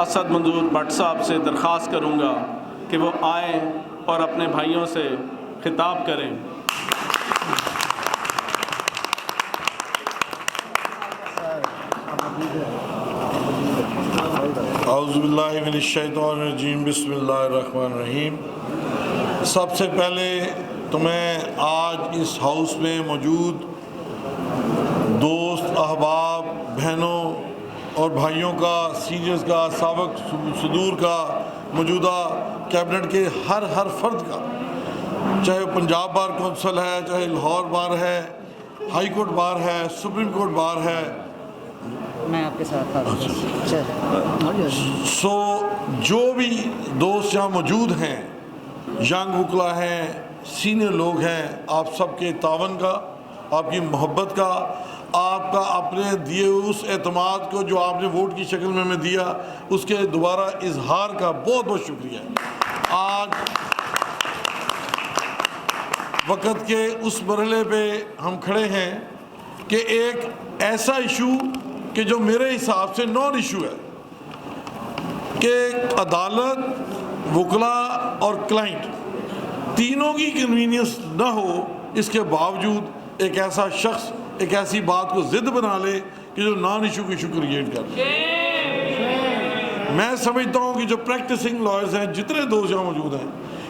اسد منظور but صاحب سے درخواست کروں گا کہ وہ آئیں اور اپنے بھائیوں سے خطاب کریں۔ اعوذ باللہ من الشیطان الرجیم، بسم اللہ الرحمن الرحیم۔ سب سے پہلے تو میں آج اس ہاؤس میں موجود دوست، احباب، بہنوں اور بھائیوں کا، سینئرز کا، سابق صدور کا، موجودہ کیبنٹ کے ہر فرد کا، چاہے پنجاب بار کونسل ہے، چاہے لاہور بار ہے، ہائی کورٹ بار ہے، سپریم کورٹ بار ہے، میں آپ کے ساتھ جو بھی دوست یہاں موجود ہیں، ینگ وکلا ہیں، سینئر لوگ ہیں، آپ سب کے تعاون کا، آپ کی محبت کا، آپ کا اپنے دیے اس اعتماد کو جو آپ نے ووٹ کی شکل میں ہمیں دیا، اس کے دوبارہ اظہار کا بہت بہت شکریہ۔ آج وقت کے اس مرحلے پہ ہم کھڑے ہیں کہ ایک ایسا ایشو کہ جو میرے حساب سے نان ایشو ہے کہ عدالت، وکلا اور کلائنٹ تینوں کی کنوینئنس نہ ہو، اس کے باوجود ایک ایسا شخص ایک ایسی بات کو ضد بنا لے کہ جو نان ایشو کی ایشو کریٹ کر لے۔ میں سمجھتا ہوں کہ جو پریکٹسنگ لائرز ہیں، جتنے دوست یہاں موجود ہیں،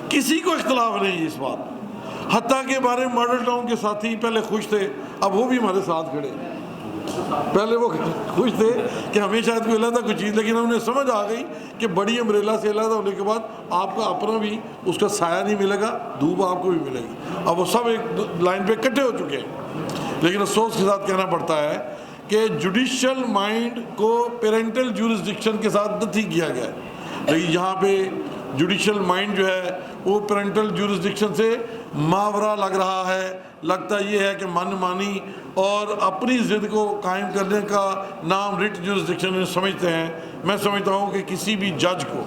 کسی کو اختلاف نہیں ہے اس بات، حتیٰ کہ ہمارے ماڈل ٹاؤن کے ساتھی پہلے خوش تھے، اب وہ بھی ہمارے ساتھ کھڑے ہیں۔ پہلے وہ خوش تھے کہ ہمیں شاید کوئی علیحدہ کوئی چیز، لیکن انہیں سمجھ آ گئی کہ بڑی امبریلا سے علیحدہ ہونے کے بعد آپ کا اپنا بھی اس کا سایہ نہیں ملے گا، دھوپ آپ کو بھی ملے گی۔ اب وہ سب ایک لائن پہ اکٹھے ہو چکے ہیں، لیکن افسوس کے ساتھ کہنا پڑتا ہے کہ جوڈیشل مائنڈ کو پیرنٹل جورسڈکشن کے ساتھ نتھی کیا گیا ہے، لیکن یہاں پہ جوڈیشل مائنڈ جو ہے وہ پیرنٹل جورسڈکشن سے ماورا لگ رہا ہے۔ لگتا یہ ہے کہ من مانی اور اپنی ضد کو قائم کرنے کا نام ریٹ جورسڈکشن سمجھتے ہیں۔ میں سمجھتا ہوں کہ کسی بھی جج کو،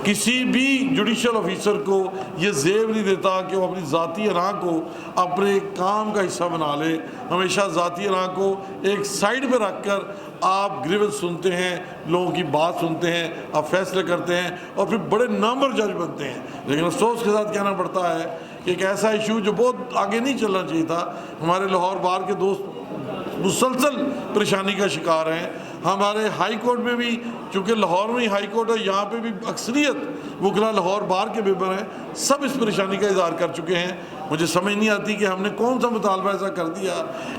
کسی بھی جوڈیشل آفیسر کو یہ زیب نہیں دیتا کہ وہ اپنی ذاتی راہ کو اپنے کام کا حصہ بنا لے۔ ہمیشہ ذاتی راہ کو ایک سائیڈ پہ رکھ کر آپ گریونس سنتے ہیں، لوگوں کی بات سنتے ہیں، آپ فیصلے کرتے ہیں اور پھر بڑے نامور جج بنتے ہیں۔ لیکن افسوس کے ساتھ کہنا پڑتا ہے کہ ایک ایسا ایشو جو بہت آگے نہیں چلنا چاہیے تھا، ہمارے لاہور بار کے دوست مسلسل پریشانی کا شکار ہیں۔ ہمارے ہائی کورٹ میں بھی، چونکہ لاہور میں ہی ہائی کورٹ ہے، یہاں پہ بھی اکثریت وکلا لاہور بار کے ممبر ہیں، سب اس پریشانی کا اظہار کر چکے ہیں۔ مجھے سمجھ نہیں آتی کہ ہم نے کون سا مطالبہ ایسا کر دیا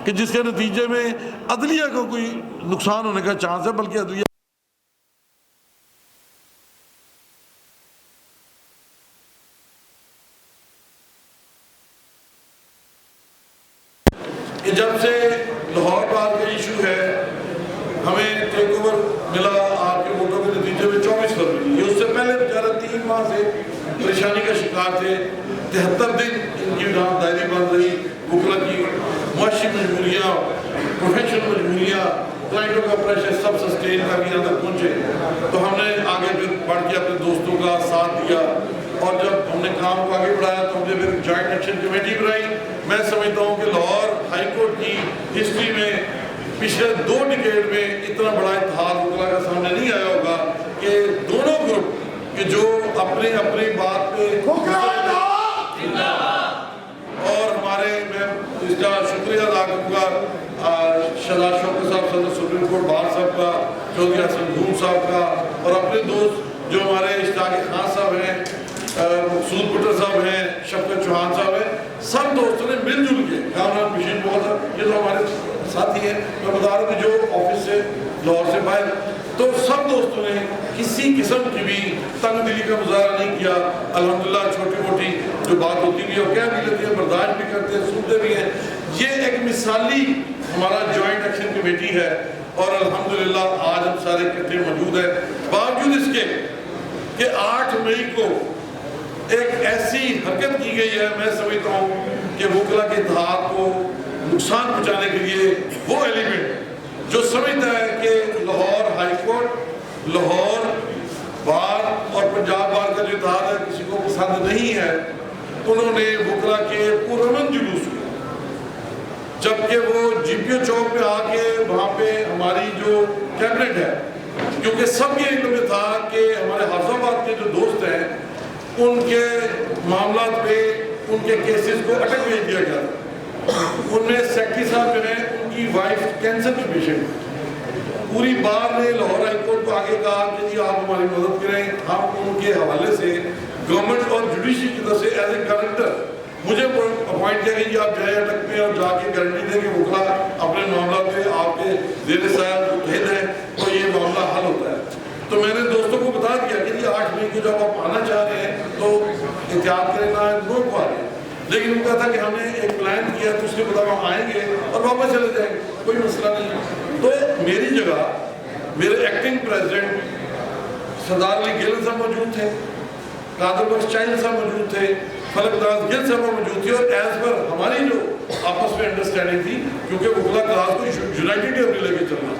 کہ جس کے نتیجے میں عدلیہ کو کوئی نقصان ہونے کا چانس ہے، بلکہ عدلیہ کہ جب سے لاہور بار کا ایشو ہے، ہمیں ٹیک اوور ملا آپ کے ووٹوں کے نتیجے میں 24 فروری۔ یہ اس سے پہلے بیچارہ 3 ماہ سے پریشانی کا شکار تھے، 73 دن ان کی نام دائری بند رہی، وکلا کی معاشی مجبوریاں، پروفیشنل مجبوریاں، کلائنٹوں کا پریشر سب سسٹین کر کے یہاں تک پہنچے۔ تو ہم نے آگے پھر بڑھ کے اپنے دوستوں کا ساتھ دیا، اور جب ہم نے کام کو آگے بڑھایا تو ہم نے پھر جوائنٹ ایکشن کمیٹی بنائی۔ میں سمجھتا ہوں کہ لاہور ہائی کورٹ کی ہسٹری میں پچھلے 2 ڈیکیڈ میں اتنا بڑا اتحاد وکلا کا سامنے نہیں آیا ہوگا کہ دونوں گروپ کہ جو اپنی بات پہ، اور ہمارے، میں اس کا شکریہ ادا کروں گا شہزاد شوکت صاحب صدر سپریم کورٹ بار صاحب کا، چودھری حسن گھوم صاحب کا، اور اپنے دوست جو ہمارے اشتاق خان صاحب ہیں، مقصود بٹر صاحب ہیں، شفقت چوہان صاحب ہیں، سب دوستوں نے مل جل کے، کامران مشین بہت، یہ تو ہمارے ساتھی ہیں، میں بتا رہا ہوں جو آفس سے لاہور سے باہر، تو سب دوستوں نے کسی قسم کی بھی تنگ دلی کا مظاہرہ نہیں کیا۔ الحمدللہ چھوٹی موٹی جو بات ہوتی بھی ہے وہ کہہ بھی لیتے ہیں، برداشت بھی کرتے ہیں، سنتے بھی ہیں۔ یہ ایک مثالی ہمارا جوائنٹ ایکشن کمیٹی ہے، اور الحمدللہ آج ہم سارے اکٹھے موجود ہیں، باوجود اس کے کہ 8 مئی کو ایک ایسی حرکت کی گئی ہے۔ میں سمجھتا ہوں کہ وکلا کے اتحاد کو نقصان پہنچانے کے لیے وہ ایلیمنٹ جو سمجھتا ہے کہ لاہور ہائی کورٹ، لاہور بار اور پنجاب بار کا جو اتحاد ہے کسی کو پسند نہیں ہے، انہوں نے وکلا کے پرامن جلوس کیا، جبکہ وہ جی پی او چوک پہ آ کے وہاں پہ ہماری جو کیبنٹ ہے کیونکہ سب کے علم میں تھا کہ ہمارے حافظ آباد کے جو دوست ہیں ان کے معاملات پہ ان کے کیسز کو اٹک بھیج دیا گیا تھا. ان میں سیکٹری صاحب جو ہیں ان کی وائف کینسر کی پیشنٹ. پوری بار نے لاہور ہائی کورٹ کو آگے کہا کہ جی آپ ہماری مدد کریں. ہم ان کے حوالے سے گورنمنٹ اور جوڈیشری کی طرف سے ایز اے گارنٹر مجھے اپوائنٹ کیا کہ جی آپ جائیں اٹک میں اور جا کے گارنٹی دیں کہ وکلا اپنے معاملات پہ آپ کے زیر سایہ بھیج دیں تو یہ معاملہ حل ہوتا ہے. تو میں نے دوستوں کو بتا دیا کہ جی 8 مئی کو جب آپ آنا چاہ رہے ہیں تو احتیاط کریں نہ لوگ کو آ رہے ہیں. لیکن ان کا تھا کہ ہم نے ایک پلان کیا تو اس کے بعد ہم آئیں گے اور واپس چلے جائیں گے, کوئی مسئلہ نہیں ہے. تو میری جگہ میرے ایکٹنگ پریزیڈنٹ سردار علی گیلن صاحب موجود تھے, قادر بخش چاہیل صاحب موجود تھے, فلک دراز گل صاحب موجود تھے. اور ایز پر ہماری جو آپس میں انڈرسٹینڈنگ تھی, کیونکہ وکلا کلاس کو یونائٹیڈ اپنے لے کے چلنا,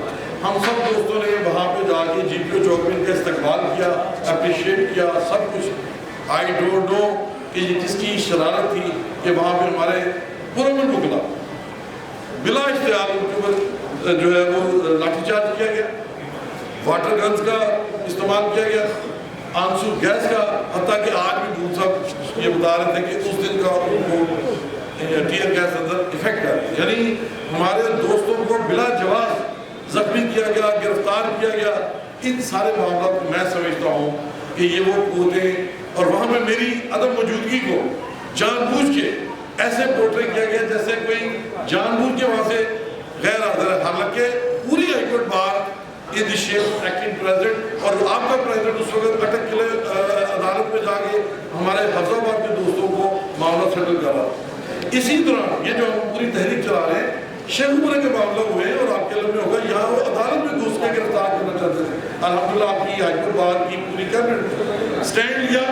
ہم سب دوستوں نے وہاں پہ جا کے جی پی او چوک میں ان کا استقبال کیا, اپریشیٹ کیا سب کچھ. آئی ڈونٹ نو کہ یہ کس کی شرارت تھی کہ وہاں پہ ہمارے پرامن وکلا بلا اشتہار ان کے اوپر جو ہے وہ لاٹھی چارج کیا گیا, واٹر گنز کا استعمال کیا گیا, آنسو گیس کا, حتیٰ کہ آج بھی دودھ صاحب یہ بتا رہے تھے کہ اس دن کا ان کو ٹیئر گیس اندر افیکٹ آ گیا. یعنی ہمارے دوستوں کو بلا جواز زخمی کیا گیا, گرفتار کیا گیا. ان سارے معاملات کو میں سمجھتا ہوں کہ یہ وہ قوتیں, اور وہاں میں میری عدم موجودگی کو جان بوجھ کے ایسے پورٹری کیا گیا جیسے کوئی جان بوجھ کے وہاں سے غیر حاضر ہے. حالانکہ پوری high court bar in the shape acting president اور آپ کا پریزیڈنٹ اس وقت اٹک کے عدالت میں جا کے ہمارے حافظ آباد کے دوستوں کو معاملہ سیٹل کر رہا. اسی طرح یہ جو ہم پوری تحریک چلا رہے ہیں, شیخ عمرہ کے معاملہ ہوئے اور آپ کے علم میں ہوگا یہاں وہ عدالت میں گھس کے گرفتار کرنا چاہتے تھے. الحمدللہ آپ کی ہائی کورٹ بار کی پوری کیبنٹ سٹینڈ لیا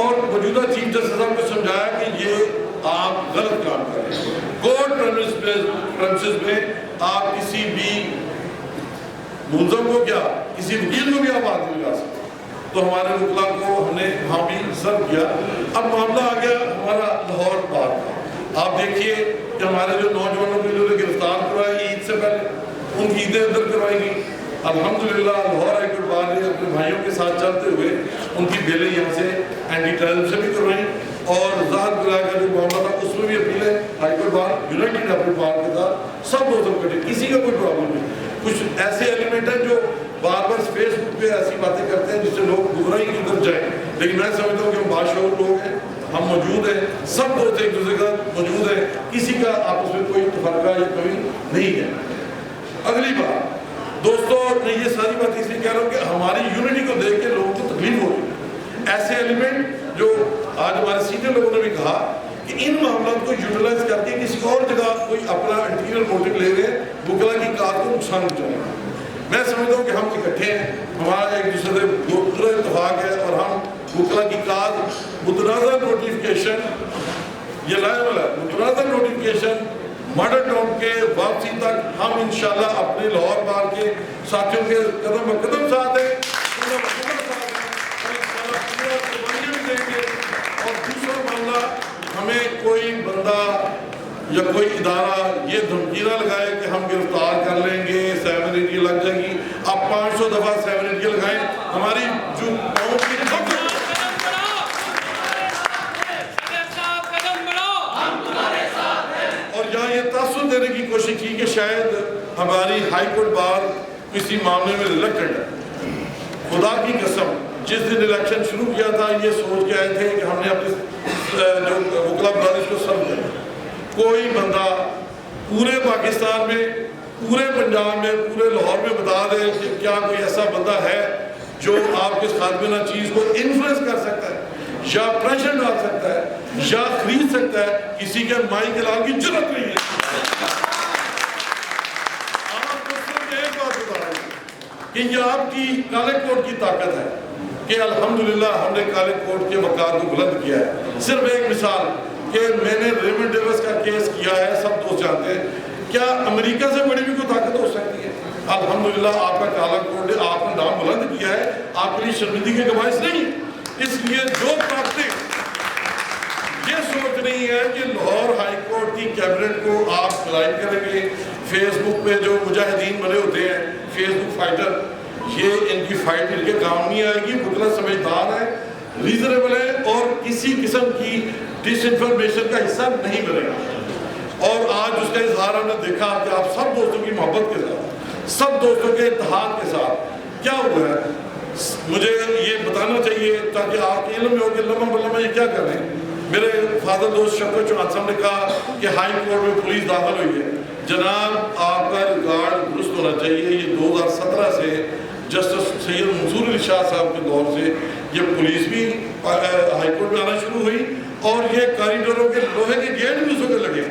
اور موجودہ چیف جسٹس صاحب کو سمجھایا کہ یہ آپ غلط کام کر رہے ہیں. کورٹ پریمسز میں آپ کسی بھی ملزم کو کیا کسی وکیل کو بھی آپ ہاتھ نہیں لگا سکتے. تو ہمارے وکلا کو ہم نے وہاں بھی سرو کیا. اب معاملہ آ گیا ہمارا لاہور بار کا. آپ دیکھیے کہ ہمارے جو نوجوانوں کو انہوں نے گرفتار کروایا عید سے پہلے, ان کی عیدیں اندر کروائی گئی. الحمدللہ لاہور ہائی کورٹ بار نے اپنے بھائیوں کے ساتھ چلتے ہوئے ان کی بیلیں یہاں سے اینٹی ٹیررزم سے بھی کروائیں. اور ذات بلائے کا جو معاملہ تھا اس میں بھی اپیل ہے ہائی کورٹ بار یونائٹیڈ اپنے بار کے ساتھ سب دوستوں کٹے, کسی کا کوئی پرابلم نہیں. کچھ ایسے ایلیمنٹ ہیں جو بار بار فیس بک پہ ایسی باتیں کرتے ہیں جس سے لوگ گمراہی کی طرف جائیں, لیکن میں سمجھتا ہوں کہ ہم باشعور لوگ ہیں, ہم موجود ہیں, سب دوست ایک دوسرے کا موجود ہیں, کسی کا آپس میں کوئی تفرقہ یا کمی نہیں ہے. اگلی بات دوستوں میں یہ ساری بات اس لیے کہہ رہا ہوں کہ ہماری یونٹی کو دیکھ کے لوگوں کو تکلیف ہو رہی ہے. ایسے ایلیمنٹ جو آج ہمارے سینئر لوگوں نے بھی کہا کہ ان معاملات کو یوٹیلائز کر کے کسی اور جگہ کوئی اپنا انٹیریئر موٹو لے رہے ہیں, وکلا کی کار کو نقصان پہنچائیں. میں سمجھتا ہوں کہ ہم اکٹھے ہیں, ہمارا ایک دوسرے سے پورا اتفاق ہے اور ہم وکلا کی کار متنازع نوٹیفکیشن یہ لائے والا ہے. متنازع نوٹیفکیشن ماڈل ٹاؤن کے واپسی تک ہم انشاءاللہ اپنے لاہور بار کے ساتھیوں کے قدم قدم ساتھ ہیں, اور دوسرا معاملہ ہمیں کوئی بندہ یا کوئی ادارہ یہ دھمکی نہ لگائے کہ ہم گرفتار کر لیں گے 780 لگ جائے گی. آپ 500 دفعہ 780 لگائیں, ہماری جو قوم کی اور یہاں یہ تاثر دینے کی کوشش کی کہ شاید ہماری ہائی کورٹ بار کسی معاملے میں ریلیکٹڈ ہے. خدا کی قسم جس دن الیکشن شروع کیا تھا یہ سوچ کے آئے تھے کہ ہم نے اپنے جو وکلا برادری کو سرو کرنا. کوئی بندہ پورے پاکستان میں, پورے پنجاب میں, پورے لاہور میں بتا دے کہ کیا کوئی ایسا بندہ ہے جو آپ کے خاتمہ چیز کو انفلوئنس کر سکتا ہے یا پریشر ڈال سکتا ہے یا خرید سکتا ہے. کسی کے مائی کے لال کی جرت نہیں ہے. آپ کو صرف ایک بات بتا رہے ہیں کہ یہ آپ کی کالے کوٹ کی طاقت ہے کہ الحمدللہ ہم نے کالے کوٹ کے وقار کو بلند کیا ہے. صرف ایک مثال کہ میں نے ریمنڈ ڈیوس کا کیس کیا ہے, سب دوست جانتے ہیں. کیا امریکہ سے بڑی بھی کوئی طاقت ہو سکتی ہے؟ الحمدللہ آپ کا کالا کوٹ نے آپ نے نام بلند کیا ہے, آپ کے لیے شرمندگی کا باعث نہیں. اس لیے جو طاقتیں یہ سوچ رہی ہے کہ لاہور ہائی کورٹ کی کیبنٹ کو آپ کلائم کریں گے, فیس بک پہ جو مجاہدین بنے ہوتے ہیں, فیس بک فائٹر, یہ ان کی فائٹ ان کے کام نہیں آئے گی. وکلا سمجھدار ہے, ریزنیبل ہے اور کسی قسم کی ڈس انفارمیشن کا حصہ نہیں بنے گا. اور آج اس کا اظہار ہم نے دیکھا کہ آپ سب دوستوں کی محبت کے ساتھ, سب دوستوں کے اتحاد کے ساتھ کیا ہوا ہے مجھے یہ بتانا چاہیے تاکہ آپ کے علم میں ہو کہ لمحہ بلمحہ یہ کیا کر رہے ہیں. میرے فادر دوست شفقت چوہان صاحب نے کہا کہ ہائی کورٹ میں پولیس داخل ہوئی ہے. جناب آپ کا ریکارڈ درست ہونا چاہیے. یہ 2017 سے جسٹس سید منصور علی شاہ صاحب کے دور سے یہ پولیس بھی ہائی کورٹ میں آنا شروع ہوئی اور یہ کاریڈوروں کے لوہے کے گیٹ بھی اس وقت لگے.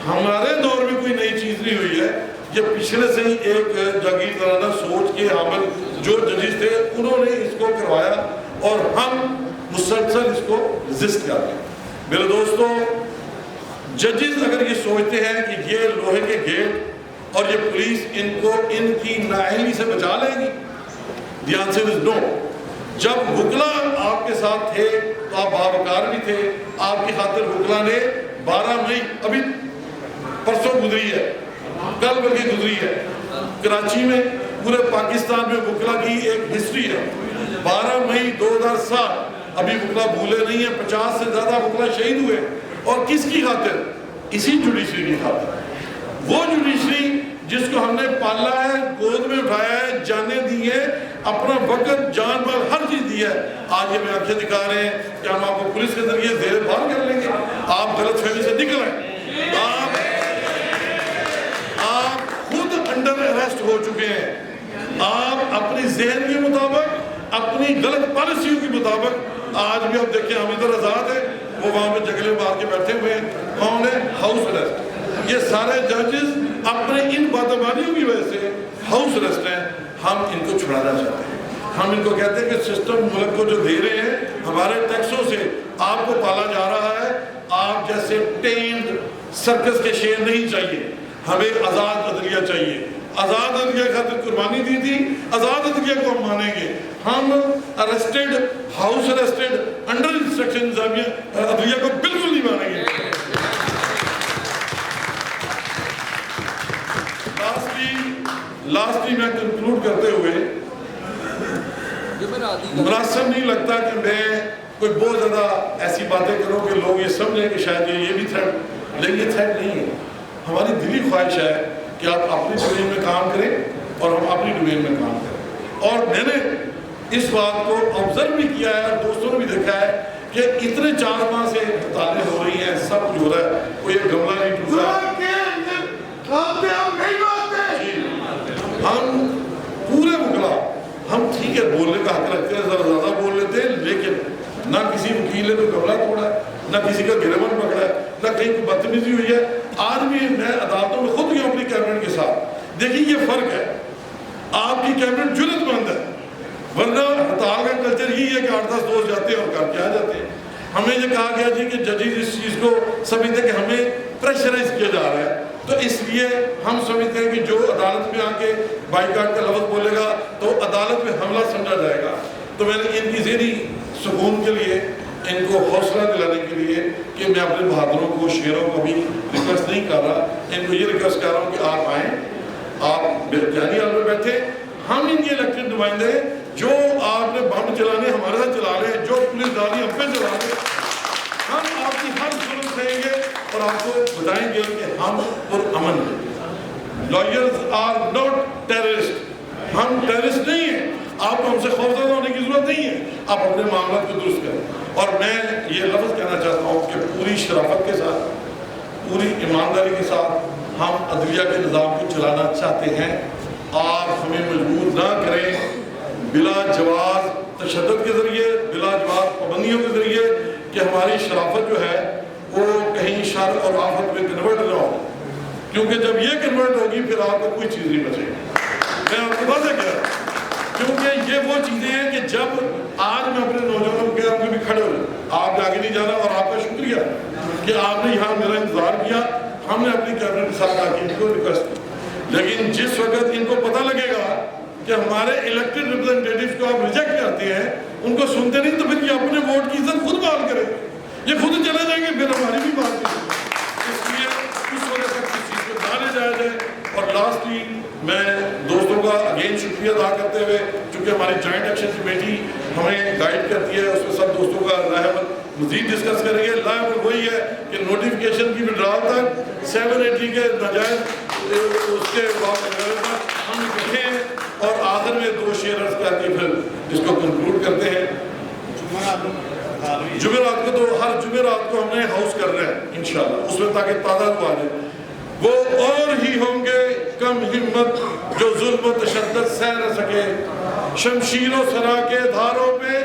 ہمارے دور میں کوئی نئی چیز نہیں ہوئی ہے. یہ پچھلے سے ہی ایک جاگیردارانہ سوچ کے حامل جو ججز تھے انہوں نے اس کو کروایا اور ہم مسلسل اس کو ریزسٹ کر رہے ہیں. میرے دوستو, ججز اگر یہ سوچتے ہیں کہ یہ لوہے کے گیٹ اور یہ پولیس ان کو ان کی نااہلی سے بچا لے گی, the answer is no. جب وکلا آپ کے ساتھ تھے تو آپ باوقار بھی تھے. آپ کی خاطر وکلا نے 12 مئی ابھی پرسوں گزری ہے, کل بلکہ گزری ہے, کراچی میں پورے پاکستان میں وکلا کی ایک ہسٹری ہے. 12 مئی 2007 ابھی وکلا بھولے نہیں ہیں. 50 سے زیادہ وکلا شہید ہوئے اور کس کی خاطر؟ اسی جوڈیشری کی خاطر. وہ جوڈیشری جس کو ہم نے پالا ہے, گود میں اٹھایا ہے, جانیں دی ہیں, اپنا وقت جان مال ہر چیز دی ہے. آج یہ میں آنکھیں دکھا رہے ہیں کہ ہم آپ کو پولیس کے ذریعے زیر بار کر لیں گے. آپ غلط فہمی سے نکل آئیں. آپ خود انڈر اریسٹ ہو چکے ہیں. آپ اپنی ذہن کے مطابق, اپنی غلط پالیسیوں کے مطابق آج بھی آپ دیکھیں ہم ادھر آزاد ہیں, وہ وہاں پہ جگلے مار کے بیٹھے ہوئے ہیں. کون ہے؟ House arrest. یہ سارے ججز اپنے ان باتبانیوں کی وجہ سے ہاؤس اریسٹ ہیں. ہم ان کو چھڑانا چاہتے ہیں. ہم ان کو کہتے ہیں کہ سسٹم ملک کو جو دے رہے ہیں ہمارے ٹیکسوں سے آپ کو پالا جا رہا ہے. آپ جیسے ٹینڈ سرکس کے شیر نہیں چاہیے, ہمیں آزاد عدلیہ چاہیے. آزاد عدلیہ خاطر قربانی دی تھی, آزاد عدلیہ کو ہم مانیں گے. ہم arrested, house arrested, under instruction عدلیہ کو بالکل نہیں مانیں گے. لاسٹلی میں کنکلوڈ کرتے ہوئے, مناسب نہیں لگتا کہ میں کوئی بہت زیادہ ایسی باتیں کروں کہ لوگ یہ سمجھیں کہ شاید یہ بھی تھریٹ, لیکن یہ تھریٹ نہیں ہے. ہماری دلی خواہش ہے کہ آپ اپنی ڈومین میں کام کریں اور ہم اپنی ڈومین میں کام کریں. اور میں نے اس بات کو آبزرو بھی کیا ہے اور دوستوں نے بھی دیکھا ہے کہ اتنے 4 ماہ سے ہڑتالیں ہو رہی ہیں, سب کچھ ہو رہا ہے, کوئی ایک گملہ نہیں ٹوٹا. ہم پورے وکلا ہم ٹھیک ہے بولنے کا حق رکھتے ہیں, ذرا زیادہ بول لیتے ہیں, لیکن نہ کسی وکیل نے کوئی گملہ توڑا ہے, نہ کسی کا گریبان پکڑا ہے, نہ کہیں کوئی بدتمیزی ہوئی ہے. آج بھی میں عدالتوں میں خود گیا اپنی کیبنٹ کے ساتھ. دیکھیں یہ فرق ہے, آپ کی کیبنٹ جرت مند ہے, ورنہ ہڑتال کا کلچر یہی ہے کہ 8-10 دوست جاتے ہیں اور کر کے آ جاتے ہیں. ہمیں یہ کہا گیا جی کہ ججز اس چیز کو سمجھتے ہیں کہ ہمیں پریشرائز کیا جا رہا ہے, تو اس لیے ہم سمجھتے ہیں کہ جو عدالت میں آ کے بائیکاٹ کا لفظ بولے گا تو عدالت میں حملہ سمجھا جائے گا. تو میں نے ان کی ذہنی سکون کے لیے, ان کو حوصلہ دلانے کے لیے کہ میں اپنے بہادروں کو, شیروں کو بھی ریکویسٹ نہیں کر رہا, ان کو یہ ریکویسٹ کر رہا ہوں کہ آپ آئیں, آپ بیانی حال میں بیٹھے. ہم ان کے الیکٹڈ نمائندے ہیں. جو آپ نے بم چلانے ہمارے ساتھ چلا رہے ہیں, جو پولیس داری ہم پہ چلا رہے ہیں, ہم آپ کی ہر ضرورت دیں گے اور آپ کو بتائیں گے کہ ہم پرامن ہیں. Lawyers are not terrorist. ہم ٹیررسٹ نہیں ہیں. آپ کو ہم سے خوفزدہ ہونے کی ضرورت نہیں ہے. آپ اپنے معاملات کو درست کریں. اور میں یہ لفظ کہنا چاہتا ہوں کہ پوری شرافت کے ساتھ, پوری ایمانداری کے ساتھ ہم عدلیہ کے نظام کو چلانا چاہتے ہیں. آپ ہمیں مجبور نہ کریں بلا جواز تشدد کے ذریعے, بلا جواز پابندیوں کے ذریعے, کہ ہماری شرافت جو ہے وہ کہیں شر اور آفت میں کنورٹ نہ ہو. کیونکہ جب یہ کنورٹ ہوگی پھر آپ کو کوئی چیز نہیں بچے گی. میں آپ کو واضح کہہ رہا ہوں, کیونکہ یہ وہ چیزیں ہیں کہ جب آج میں اپنے نوجوانوں کے آپ بھی کھڑے ہو جائیں, آپ آگے نہیں جانا, اور آپ کا شکریہ کہ آپ نے یہاں میرا انتظار کیا. ہم نے اپنی کیبنٹ کے ساتھ آ کے ان کو ریکویسٹ کی, لیکن جس وقت ان کو پتہ لگے گا کہ ہمارے الیکٹڈ ریپرزنٹیٹیوز کو آپ ریجیکٹ کرتے ہیں, ان کو سنتے نہیں, تو پھر یہ اپنے ووٹ کی عزت خود بحال کریں گے, یہ خود چلے جائیں گے, پھر ہماری بھی بات کریں گے. اس لیے اس وجہ تک اس چیز کو نہ لے جایا جائے. اور لاسٹلی میں دوستوں کا اگین شکریہ شکریہ ادا کرتے ہوئے، چونکہ ہماری جوائنٹ ایکشن کمیٹی ہمیں گائیڈ کرتی ہے، اس میں سب دوستوں کا رائے عمل مزید ڈسکس کریں گے۔ رائے عمل وہی ہے کہ نوٹیفیکیشن کی وڈرال تک 780 کے ناجائز اس کے ہم اکٹھے ہیں، اور آخر میں 2 شیئرز کر کے پھر اس کو کنکلوڈ کرتے ہیں۔ جمعرات کو تو ہر جمعرات کو ہم نے ہاؤس کر رہے ہیں انشاءاللہ، اس میں تاکہ تعداد آ جائے۔ وہ اور ہی ہوں گے کم ہمت جو ظلم و تشدد سہ نہ سکے، شمشیر و سرا کے دھاروں پہ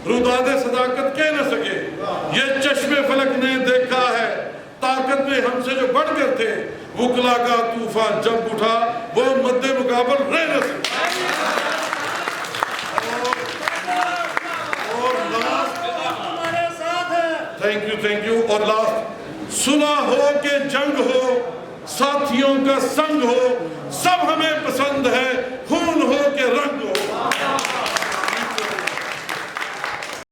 روداد صداقت کہہ نہ سکے۔ یہ چشم فلک نے دیکھا ہے طاقت میں ہم سے جو بڑھ کر تھے، وکلا کا طوفان جب اٹھا وہ مد مقابل رہ نہ سکے۔ Thank you. اور لاسٹ، صلح ہو کہ جنگ ہو، ساتھیوں کا سنگ ہو، سب ہمیں پسند ہے،